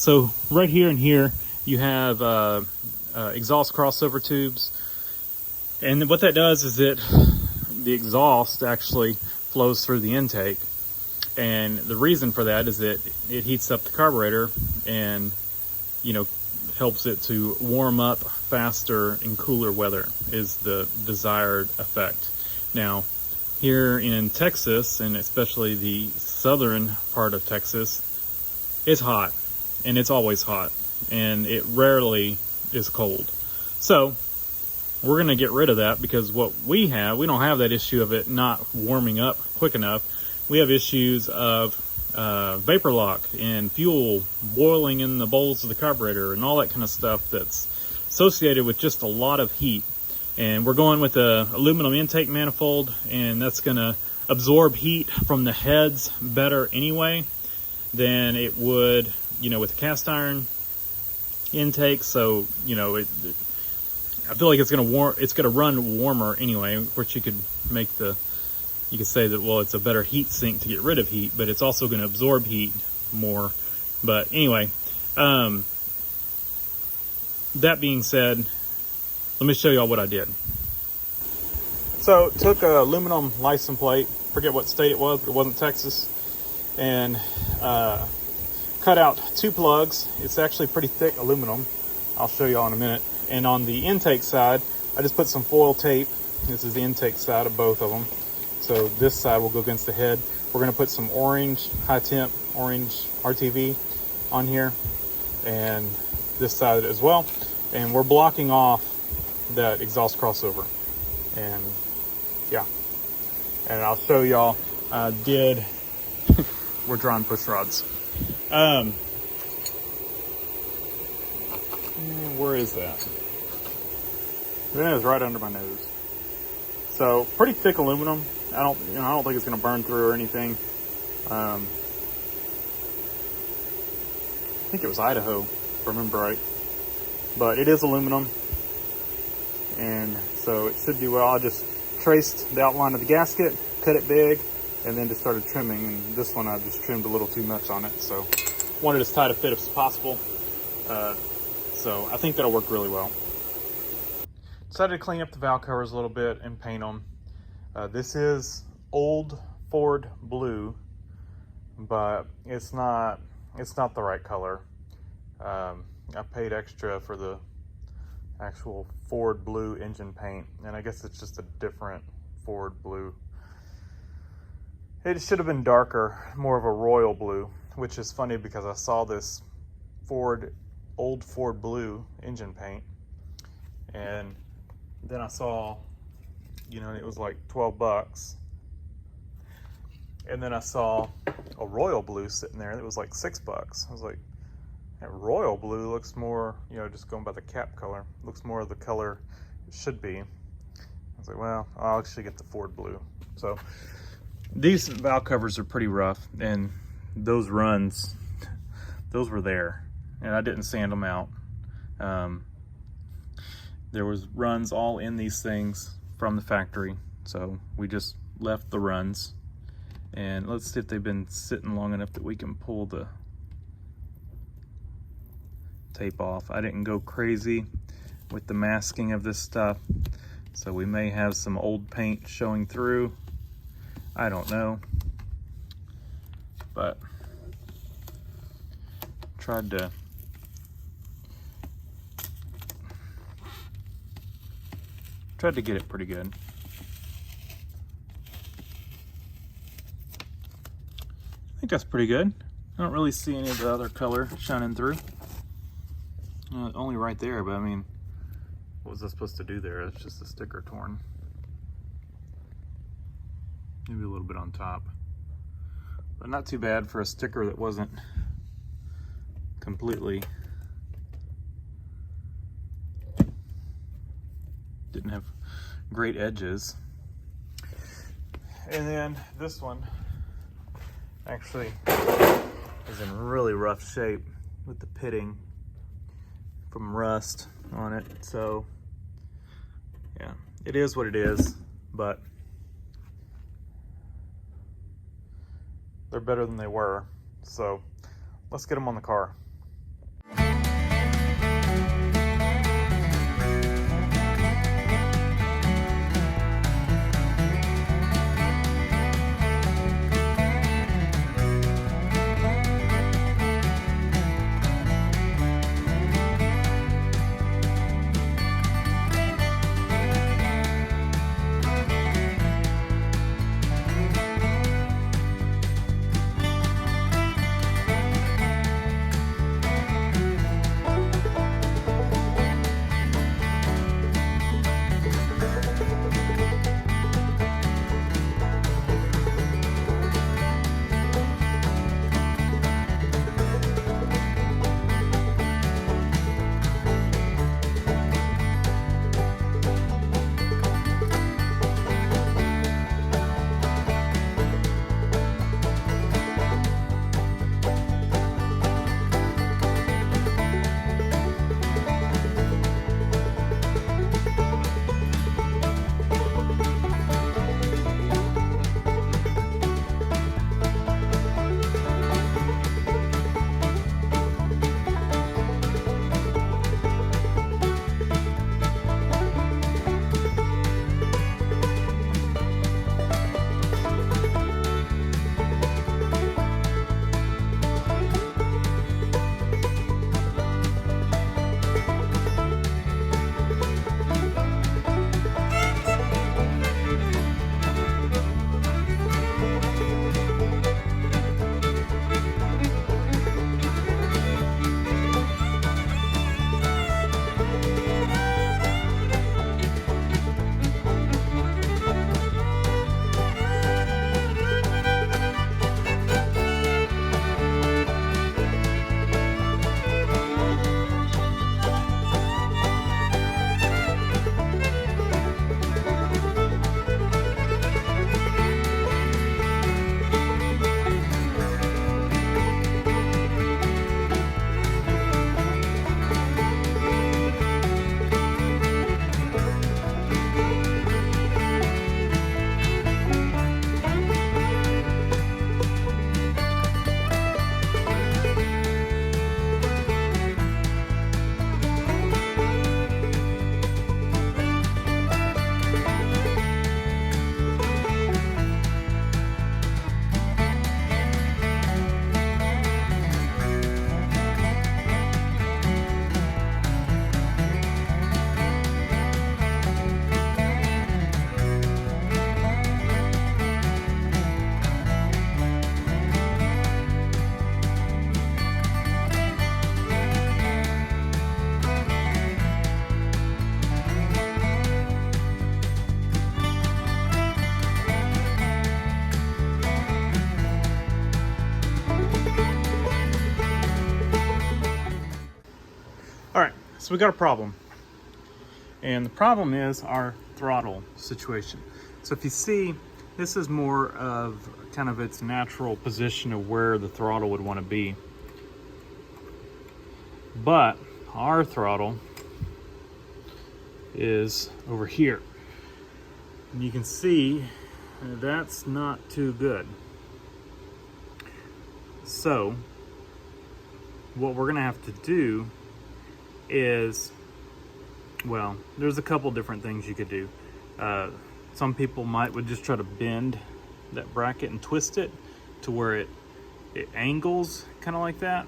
So right here and here, you have exhaust crossover tubes. And what that does is the exhaust actually flows through the intake. And the reason for that is that it heats up the carburetor and, you know, helps it to warm up faster in cooler weather is the desired effect. Now, here in Texas, and especially the southern part of Texas, it's hot, and it's always hot, and it rarely is cold. So we're going to get rid of that, because what we don't have that issue of it not warming up quick enough. We have issues of vapor lock and fuel boiling in the bowls of the carburetor and all that kind of stuff that's associated with just a lot of heat. And we're going with a aluminum intake manifold, and that's going to absorb heat from the heads better anyway than it would, you know, with a cast iron intake. So, you know, I feel like it's going to run warmer anyway, which you could say that, well, it's a better heat sink to get rid of heat, but it's also going to absorb heat more. But anyway, that being said, let me show y'all what I did. So took a aluminum license plate, forget what state it was, but it wasn't Texas, and cut out 2 plugs. It's actually pretty thick aluminum. I'll show y'all in a minute. And on the intake side, I just put some foil tape. This is the intake side of both of them. So this side will go against the head. We're going to put some orange, high temp orange RTV on here, and this side as well. And we're blocking off that exhaust crossover. And yeah, and I'll show y'all. We're drawing push rods. Where is that? That is right under my nose. So pretty thick aluminum. I don't think it's going to burn through or anything. I think it was Idaho, if I remember right. But it is aluminum, and so it should do well. I just traced the outline of the gasket, cut it big, and then just started trimming. And this one I just trimmed a little too much on it, so wanted as tight a fit as possible. So I think that'll work really well. Decided to clean up the valve covers a little bit and paint them. This is old Ford blue, but it's not the right color. I paid extra for the actual Ford blue engine paint, and I guess it's just a different Ford blue. It should have been darker, more of a royal blue, which is funny because I saw this old Ford blue engine paint, and then I saw, you know, it was like 12 bucks. And then I saw a royal blue sitting there that was like $6. I was like, that royal blue looks more, you know, just going by the cap color, looks more of the color it should be. I was like, well, I'll actually get the Ford blue. So these valve covers are pretty rough, and those runs, those were there, and I didn't sand them out. There was runs all in these things from the factory, so we just left the runs. And let's see if they've been sitting long enough that we can pull the tape off. I didn't go crazy with the masking of this stuff, so we may have some old paint showing through. I don't know, but tried to get it pretty good. I think that's pretty good. I don't really see any of the other color shining through. Only right there, but I mean, what was I supposed to do there? It's just a sticker torn. Maybe a little bit on top. But not too bad for a sticker that wasn't completely, didn't have great edges. And then this one actually is in really rough shape with the pitting from rust on it. So yeah, it is what it is, but they're better than they were. So let's get them on the car. So we got a problem. And the problem is our throttle situation. So if you see, this is more of kind of its natural position of where the throttle would want to be. But our throttle is over here. And you can see that's not too good. So what we're gonna have to do is, well, there's a couple different things you could do. Some people would just try to bend that bracket and twist it to where it angles kind of like that.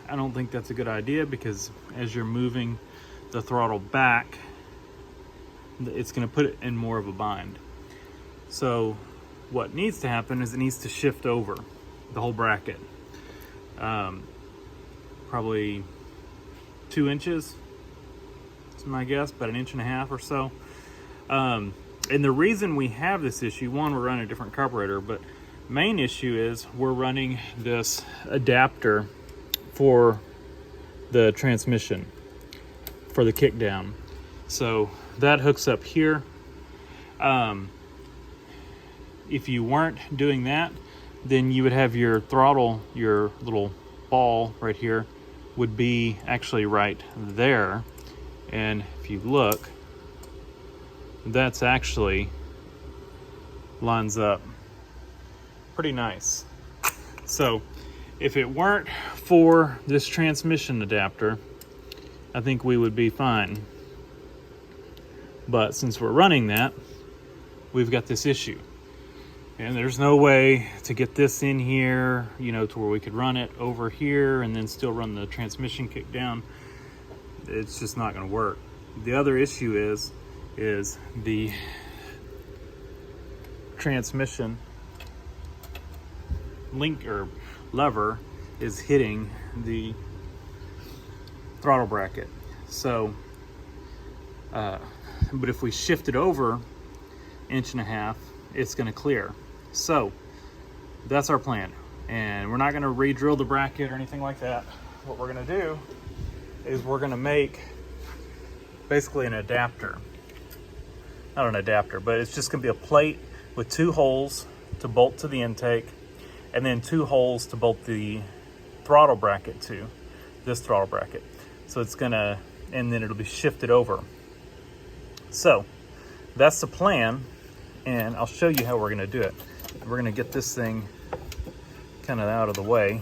I don't think that's a good idea, because as you're moving the throttle back, it's going to put it in more of a bind. So what needs to happen is it needs to shift over the whole bracket. Probably 2 inches, that's my guess, about 1.5 inches or so. And the reason we have this issue, one, we're running a different carburetor, but main issue is we're running this adapter for the transmission, for the kick down. So that hooks up here. If you weren't doing that, then you would have your throttle, your little ball right here would be actually right there. And if you look, that's actually lines up pretty nice. So if it weren't for this transmission adapter, I think we would be fine. But since we're running that, we've got this issue. And there's no way to get this in here, you know, to where we could run it over here and then still run the transmission kick down. It's just not gonna work. The other issue is the transmission link or lever is hitting the throttle bracket. So, but if we shift it over 1.5 inches, it's gonna clear. So that's our plan. And we're not gonna re-drill the bracket or anything like that. What we're gonna do is we're gonna make basically an adapter. Not an adapter, but it's just gonna be a plate with 2 holes to bolt to the intake, and then 2 holes to bolt the throttle bracket to, this throttle bracket. So it's gonna, and then it'll be shifted over. So that's the plan, and I'll show you how we're gonna do it. We're gonna get this thing kind of out of the way.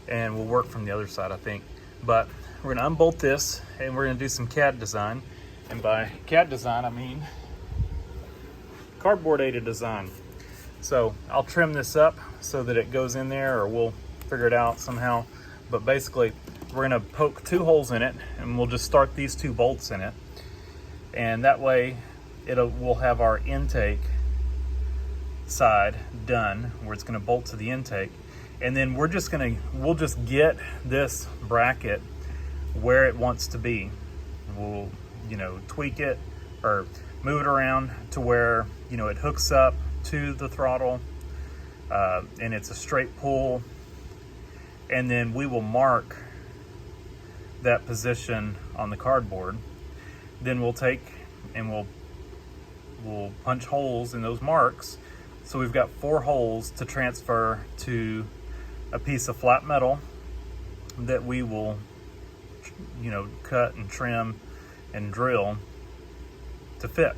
And we'll work from the other side, I think. But we're gonna unbolt this, and we're gonna do some CAD design. And by CAD design, I mean cardboard aided design. So I'll trim this up so that it goes in there, or we'll figure it out somehow. But basically, we're gonna poke 2 holes in it, and we'll just start these 2 bolts in it. And that way, we'll have our intake side done, where it's gonna bolt to the intake. And then we'll just get this bracket where it wants to be. We'll, you know, tweak it or move it around to where, you know, it hooks up to the throttle, and it's a straight pull. And then we will mark that position on the cardboard. Then we'll take and we'll punch holes in those marks. So we've got 4 holes to transfer to a piece of flat metal that we will, you know, cut and trim and drill to fit.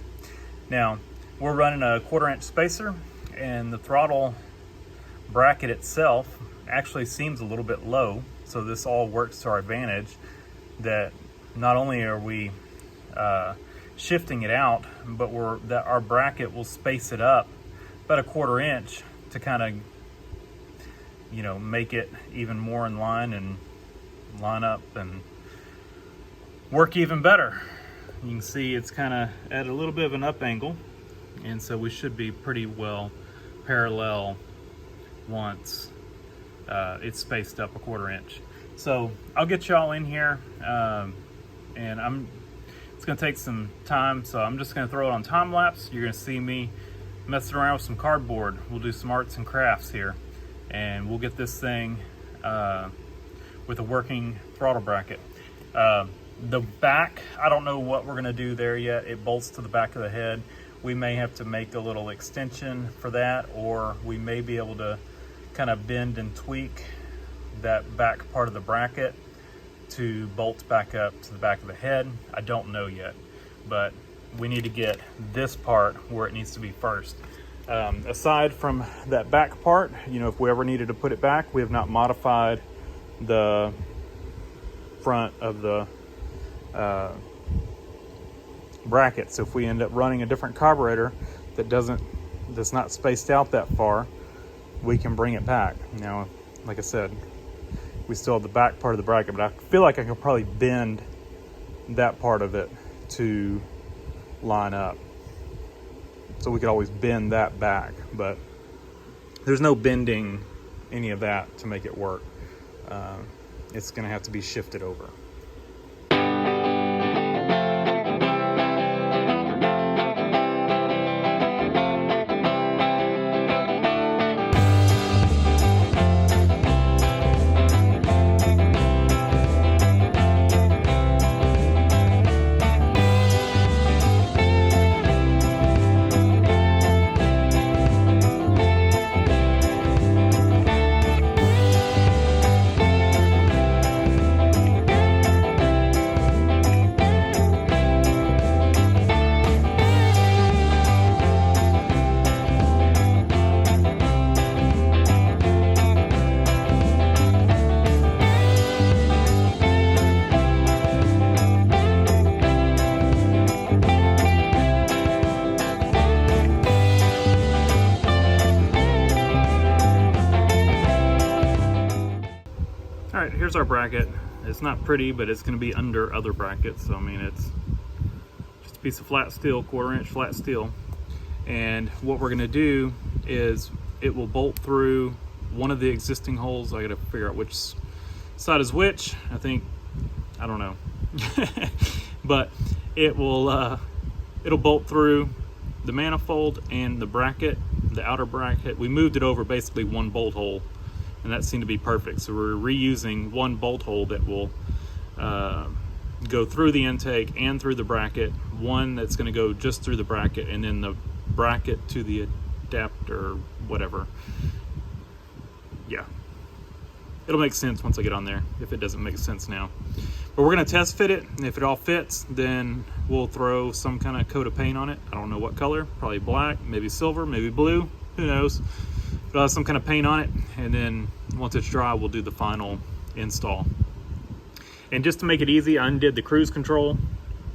Now, we're running a 1/4 inch spacer, and the throttle bracket itself actually seems a little bit low. So this all works to our advantage, that not only are we shifting it out, but our bracket will space it up about a 1/4 inch to kind of, you know, make it even more in line and line up and work even better. You can see it's kind of at a little bit of an up angle, and so we should be pretty well parallel once it's spaced up a 1/4 inch. So I'll get y'all in here, and it's gonna take some time, so I'm just gonna throw it on time lapse. You're gonna see me messing around with some cardboard. We'll do some arts and crafts here. and we'll get this thing with a working throttle bracket. The back, I don't know what we're gonna do there yet. It bolts to the back of the head. We may have to make a little extension for that, or we may be able to kind of bend and tweak that back part of the bracket to bolt back up to the back of the head. I don't know yet, but we need to get this part where it needs to be first. Aside from that back part, you know, if we ever needed to put it back, we have not modified the front of the bracket. So if we end up running a different carburetor that's not spaced out that far, we can bring it back. Now, like I said, we still have the back part of the bracket, but I feel like I could probably bend that part of it to line up. So we could always bend that back, but there's no bending any of that to make it work. It's gonna have to be shifted over. All right, here's our bracket. It's not pretty, but it's gonna be under other brackets. So I mean, it's just a piece of flat steel, 1/4 inch flat steel. And what we're gonna do is it will bolt through one of the existing holes. I gotta figure out which side is which. I don't know. But it will, it'll bolt through the manifold and the bracket, the outer bracket. We moved it over basically one bolt hole, and that seemed to be perfect. So we're reusing one bolt hole that will go through the intake and through the bracket, one that's gonna go just through the bracket, and then the bracket to the adapter, whatever. Yeah, it'll make sense once I get on there, if it doesn't make sense now. But we're gonna test fit it, and if it all fits, then we'll throw some kind of coat of paint on it. I don't know what color, probably black, maybe silver, maybe blue, who knows. But I'll have some kind of paint on it, and then once it's dry, we'll do the final install. And just to make it easy, I undid the cruise control.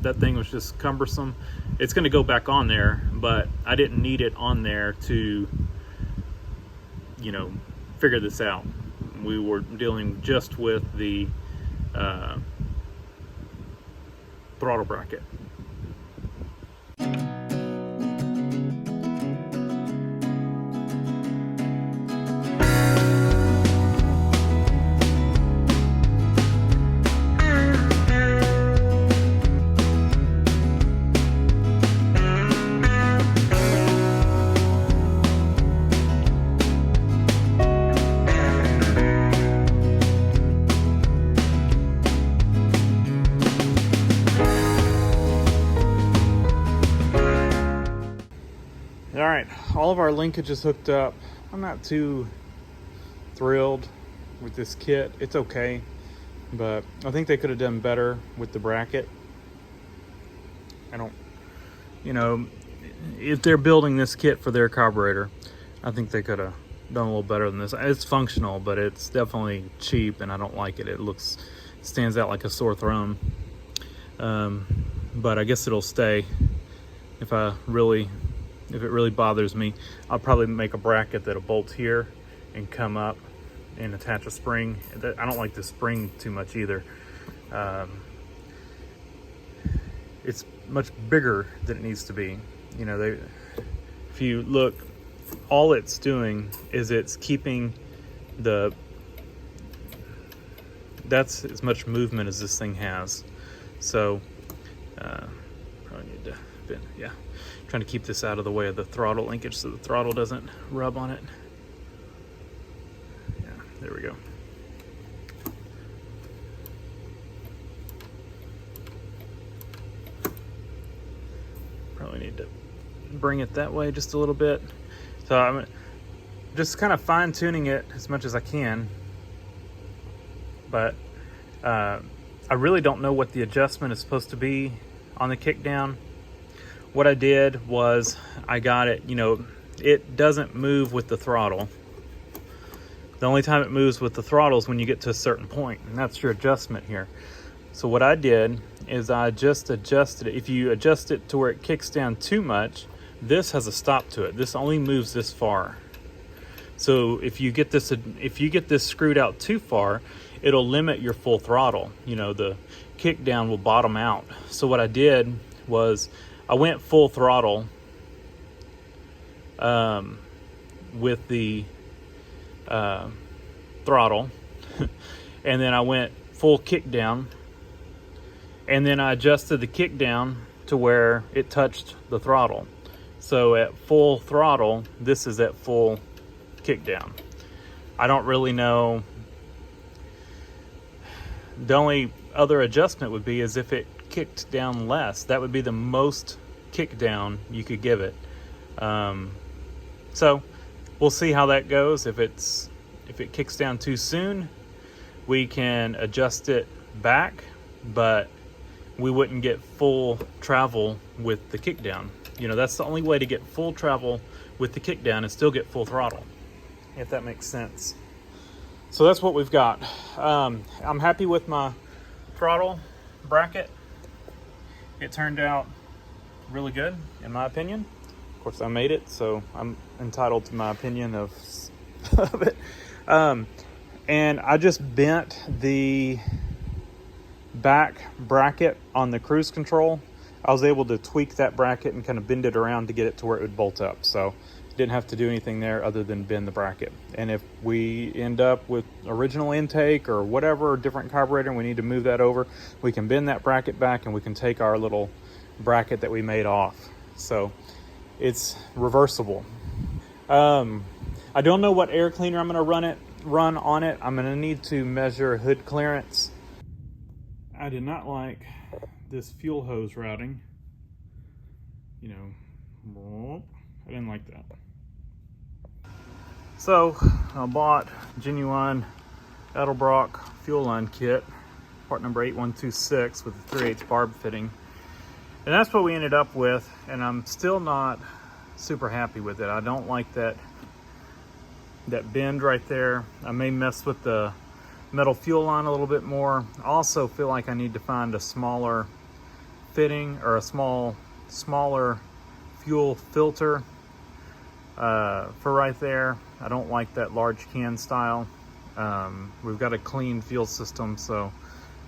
That thing was just cumbersome. It's gonna go back on there, but I didn't need it on there to, you know, figure this out. We were dealing just with the throttle bracket. All right, all of our linkage is hooked up. I'm not too thrilled with this kit. It's okay, but I think they could have done better with the bracket. You know, if they're building this kit for their carburetor, I think they could have done a little better than this. It's functional, but it's definitely cheap, and I don't like it. It stands out like a sore thumb. But I guess it'll stay. If it really bothers me, I'll probably make a bracket that'll bolt here and come up and attach a spring. I don't like the spring too much either. It's much bigger than it needs to be. You know, if you look, all it's doing is it's keeping that's as much movement as this thing has. So probably need to bend, yeah. Trying to keep this out of the way of the throttle linkage so the throttle doesn't rub on it. There we go. Probably need to bring it that way just a little bit. So I'm just kind of fine tuning it as much as I can. But I really don't know what the adjustment is supposed to be on the kickdown. What I did was I got it, you know, it doesn't move with the throttle. The only time it moves with the throttle is when you get to a certain point, and that's your adjustment here. So what I did is I just adjusted it. If you adjust it to where it kicks down too much, this has a stop to it. This only moves this far. So if you get this screwed out too far, it'll limit your full throttle. You know, the kick down will bottom out. So what I did was I went full throttle with the throttle, and then I went full kick down, and then I adjusted the kick down to where it touched the throttle. So at full throttle, this is at full kick down. I don't really know. The only other adjustment would be is if it kicked down less. That would be the most kick down you could give it. So we'll see how that goes. If it kicks down too soon, we can adjust it back, but we wouldn't get full travel with the kick down. You know, that's the only way to get full travel with the kick down and still get full throttle, if that makes sense. So that's what we've got. I'm happy with my throttle bracket. It turned out really good, in my opinion. Of course, I made it, so I'm entitled to my opinion of it. And I just bent the back bracket on the cruise control. I was able to tweak that bracket and kind of bend it around to get it to where it would bolt up. So didn't have to do anything there other than bend the bracket. And if we end up with original intake or whatever, different carburetor, and we need to move that over, we can bend that bracket back and we can take our little bracket that we made off. So it's reversible. I don't know what air cleaner I'm going to run on it. I'm going to need to measure hood clearance. I did not like this fuel hose routing. You know, I didn't like that. So I bought genuine Edelbrock fuel line kit, part number 8126 with the 3/8 barb fitting. And that's what we ended up with, and I'm still not super happy with it. I don't like that bend right there. I may mess with the metal fuel line a little bit more. I also feel like I need to find a smaller fitting or a smaller fuel filter for right there. I don't like that large can style. We've got a clean fuel system, so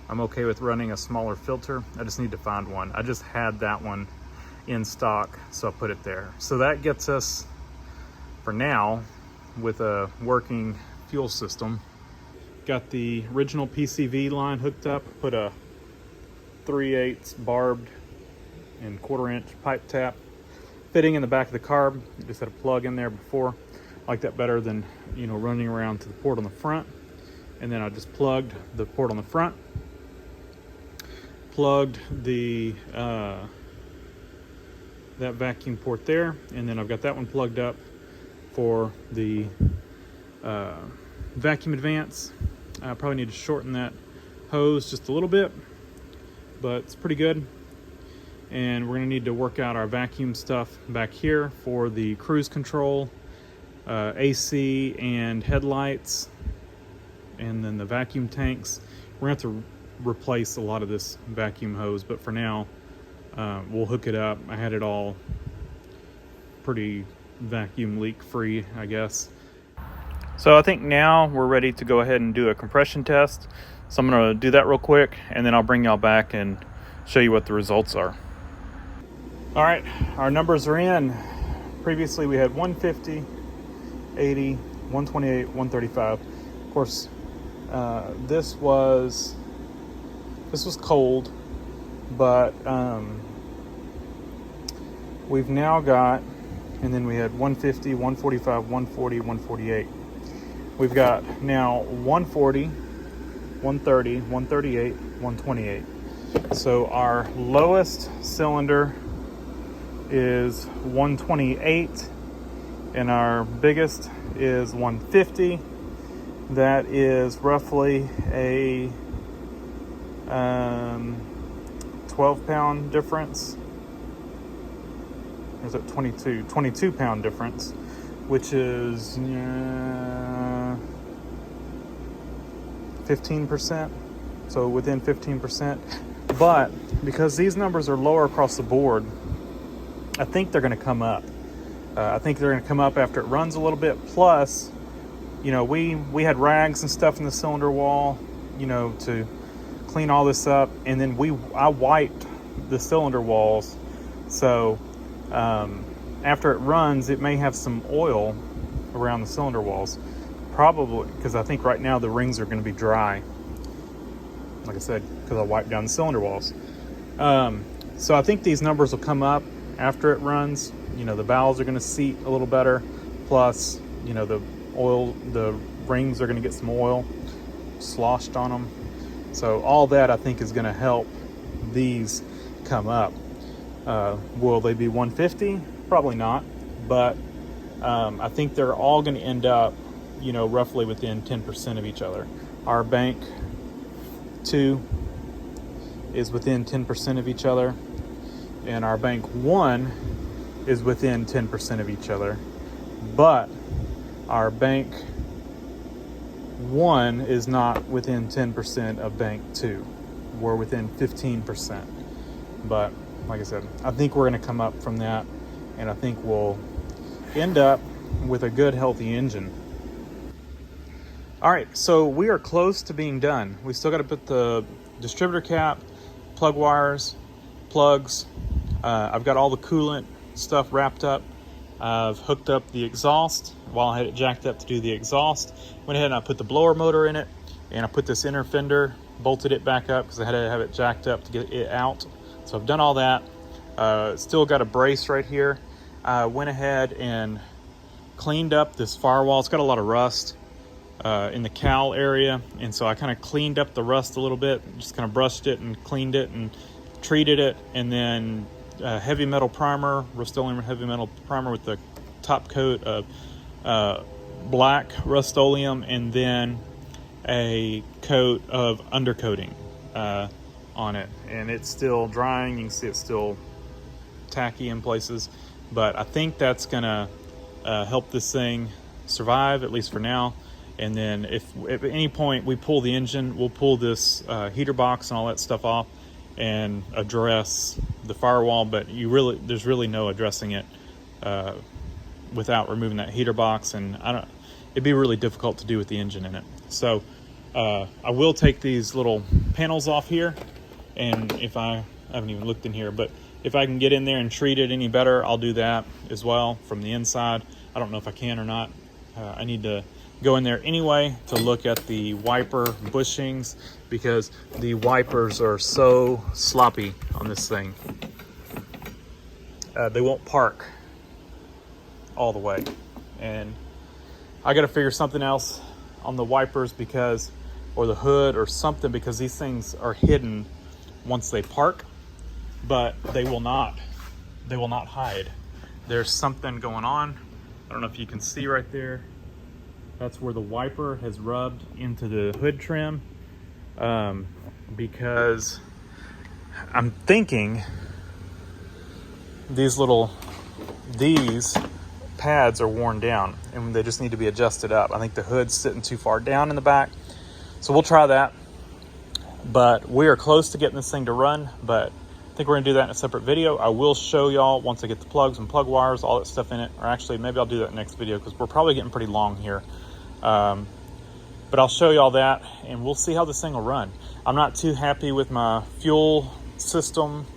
I'm okay with running a smaller filter. I just need to find one. I just had that one in stock, so I put it there. So that gets us, for now, with a working fuel system. Got the original PCV line hooked up, put a 3/8 barbed and 1/4 inch pipe tap fitting in the back of the carb. Just had a plug in there before. I like that better than, you know, running around to the port on the front. And then I just plugged the port on the front, plugged the that vacuum port there, and then I've got that one plugged up for the vacuum advance. I probably need to shorten that hose just a little bit, but it's pretty good. And we're gonna need to work out our vacuum stuff back here for the cruise control, AC and headlights, and then the vacuum tanks. We're gonna have to replace a lot of this vacuum hose, but for now, we'll hook it up. I had it all pretty vacuum leak free, I guess. So I think now we're ready to go ahead and do a compression test. So I'm gonna do that real quick, and then I'll bring y'all back and show you what the results are. All right, our numbers are in. Previously we had 150, 80, 128, 135. Of course, this was cold, but we've now got, and then we had 150, 145, 140, 148. we've got now 140, 130, 138, 128. So our lowest cylinder is 128 and our biggest is 150. That is roughly a 12-pound difference. Or is it 22? 22-pound difference, which is 15%. So within 15%. But because these numbers are lower across the board, I think they're going to come up. I think they're going to come up after it runs a little bit. Plus, you know, we had rags and stuff in the cylinder wall, you know, to clean all this up, and then I wiped the cylinder walls. So after it runs, it may have some oil around the cylinder walls, probably because I think right now the rings are going to be dry. Like I said, because I wiped down the cylinder walls. So I think these numbers will come up after it runs. You know, the valves are going to seat a little better. Plus, you know, the rings are going to get some oil sloshed on them. So all that I think is going to help these come up. Will they be 150? Probably not. But I think they're all going to end up, you know, roughly within 10% of each other. Our bank 2 is within 10% of each other, and our bank 1 is within 10% of each other, but our bank 1 is not within 10% of bank 2. We're within 15%. But like I said, I think we're going to come up from that, and I think we'll end up with a good, healthy engine. All right, so we are close to being done. We still got to put the distributor cap, plug wires, plugs. I've got all the coolant stuff wrapped up. I've hooked up the exhaust while I had it jacked up to do the exhaust. Went ahead and I put the blower motor in it, and I put this inner fender, bolted it back up because I had to have it jacked up to get it out. So I've done all that. Still got a brace right here. I went ahead and cleaned up this firewall. It's got a lot of rust in the cowl area, and so I kind of cleaned up the rust a little bit, just kind of brushed it and cleaned it and treated it, and then heavy metal primer, Rust-Oleum heavy metal primer with the top coat of black Rust-Oleum, and then a coat of undercoating on it. And it's still drying. You can see it's still tacky in places, but I think that's gonna help this thing survive, at least for now. And then if at any point we pull the engine, we'll pull this heater box and all that stuff off and address the firewall, but there's really no addressing it without removing that heater box, and it'd be really difficult to do with the engine in it. So I will take these little panels off here, and if I haven't even looked in here, but if I can get in there and treat it any better, I'll do that as well from the inside. I don't know if I can or not. I need to go in there anyway to look at the wiper bushings, because the wipers are so sloppy on this thing. They won't park all the way, and I got to figure something else on the wipers, or the hood or something, because these things are hidden once they park, but they will not hide. There's something going on. I don't know if you can see right there. That's where the wiper has rubbed into the hood trim, because I'm thinking these pads are worn down and they just need to be adjusted up. I think the hood's sitting too far down in the back, so we'll try that. But we are close to getting this thing to run, but I think we're gonna do that in a separate video. I will show y'all once I get the plugs and plug wires, all that stuff in it. Or actually, maybe I'll do that next video, because we're probably getting pretty long here. But I'll show y'all that, and we'll see how this thing will run. I'm not too happy with my fuel system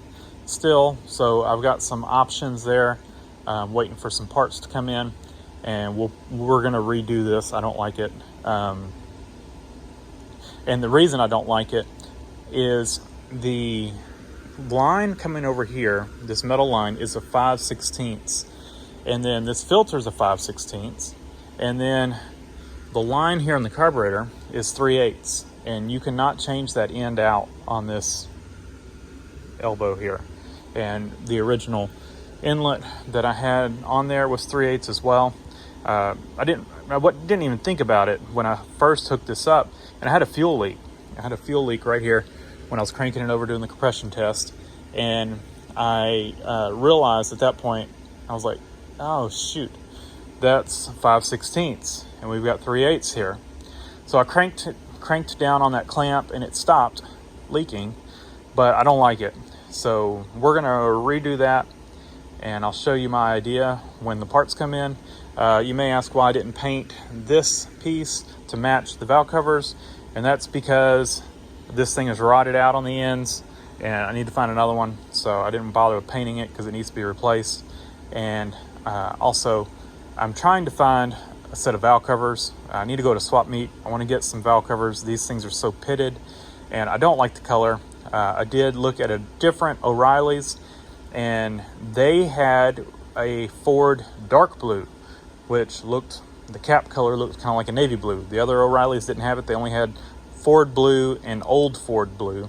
still, so I've got some options there. Waiting for some parts to come in, and we're gonna redo this. I don't like it, and the reason I don't like it is the line coming over here, this metal line, is a 5/16, and then this filter is a 5/16, and then the line here in the carburetor is 3/8, and you cannot change that end out on this elbow here. And the original inlet that I had on there was 3/8 as well. I didn't even think about it when I first hooked this up, and I had a fuel leak. I had a fuel leak right here when I was cranking it over doing the compression test, and I realized at that point, I was like, oh shoot, that's 5/16, and we've got 3/8 here. So I cranked down on that clamp, and it stopped leaking, but I don't like it. So we're gonna redo that, and I'll show you my idea when the parts come in. You may ask why I didn't paint this piece to match the valve covers, and that's because this thing is rotted out on the ends, and I need to find another one, so I didn't bother with painting it because it needs to be replaced. And also, I'm trying to find a set of valve covers. I need to go to swap meet. I want to get some valve covers. These things are so pitted, and I don't like the color. I did look at a different O'Reilly's, and they had a Ford dark blue, which looked, the cap color looked kind of like a navy blue. The other O'Reilly's didn't have it. They only had Ford blue and old Ford blue,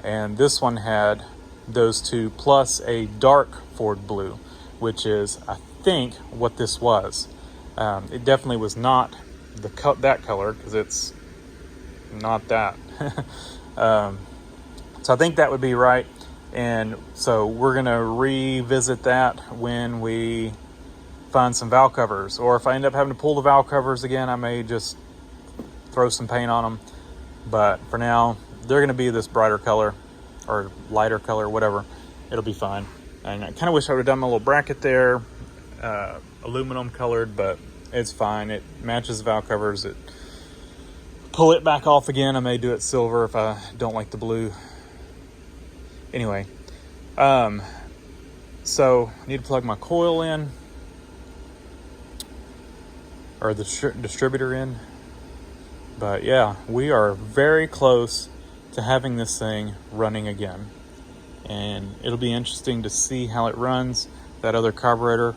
and this one had those two plus a dark Ford blue, which is, I think, what this was. It definitely was not that color, because it's not that. So I think that would be right, and so we're gonna revisit that when we find some valve covers, or if I end up having to pull the valve covers again, I may just throw some paint on them. But for now, they're gonna be this brighter color or lighter color, whatever. It'll be fine. And I kind of wish I would have done my little bracket there, aluminum colored, but it's fine. It matches the valve covers. Pull it back off again. I may do it silver if I don't like the blue. Anyway, so I need to plug my coil in, or the distributor in. But yeah, we are very close to having this thing running again, and it'll be interesting to see how it runs. That other carburetor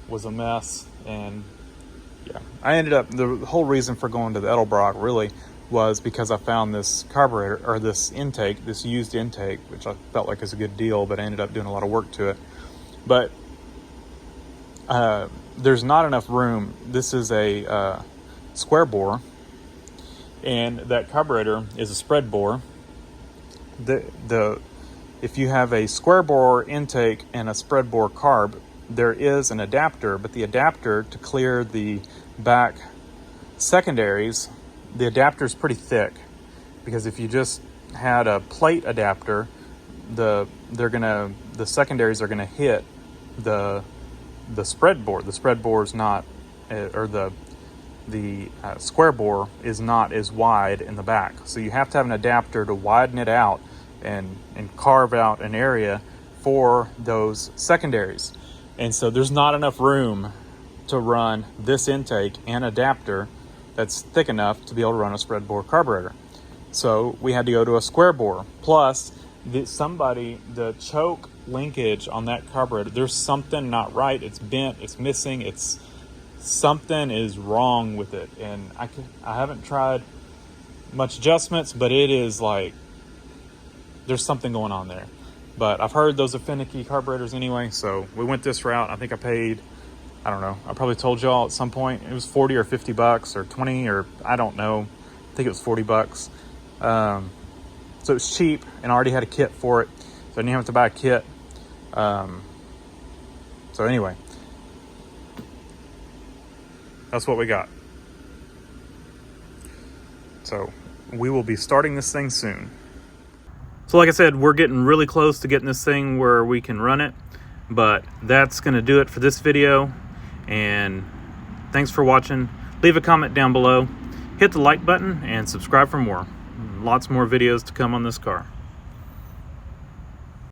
was a mess, and yeah, I ended up, the whole reason for going to the Edelbrock really was because I found this carburetor, or this intake, this used intake, which I felt like was a good deal, but I ended up doing a lot of work to it. But there's not enough room. This is a square bore, and that carburetor is a spread bore. If you have a square bore intake and a spread bore carb, there is an adapter, but the adapter to clear the back secondaries, the adapter is pretty thick, because if you just had a plate adapter, the secondaries are gonna hit the spread bore. The spread bore is not, or the square bore is not as wide in the back. So you have to have an adapter to widen it out and carve out an area for those secondaries. And so there's not enough room to run this intake and adapter that's thick enough to be able to run a spread bore carburetor. So we had to go to a square bore. Plus, the choke linkage on that carburetor, there's something not right. It's bent, it's missing, something is wrong with it. And I haven't tried much adjustments, but it is like, there's something going on there. But I've heard those are finicky carburetors anyway, so we went this route. I think I paid, I don't know, I probably told y'all at some point, it was 40 or 50 bucks or 20, or I don't know. I think it was 40 bucks. So it was cheap, and I already had a kit for it, so I didn't have to buy a kit. So anyway, that's what we got. So we will be starting this thing soon. So like I said, we're getting really close to getting this thing where we can run it, but that's gonna do it for this video. And thanks for watching. Leave a comment down below, hit the like button, and subscribe for more. Lots more videos to come on this car.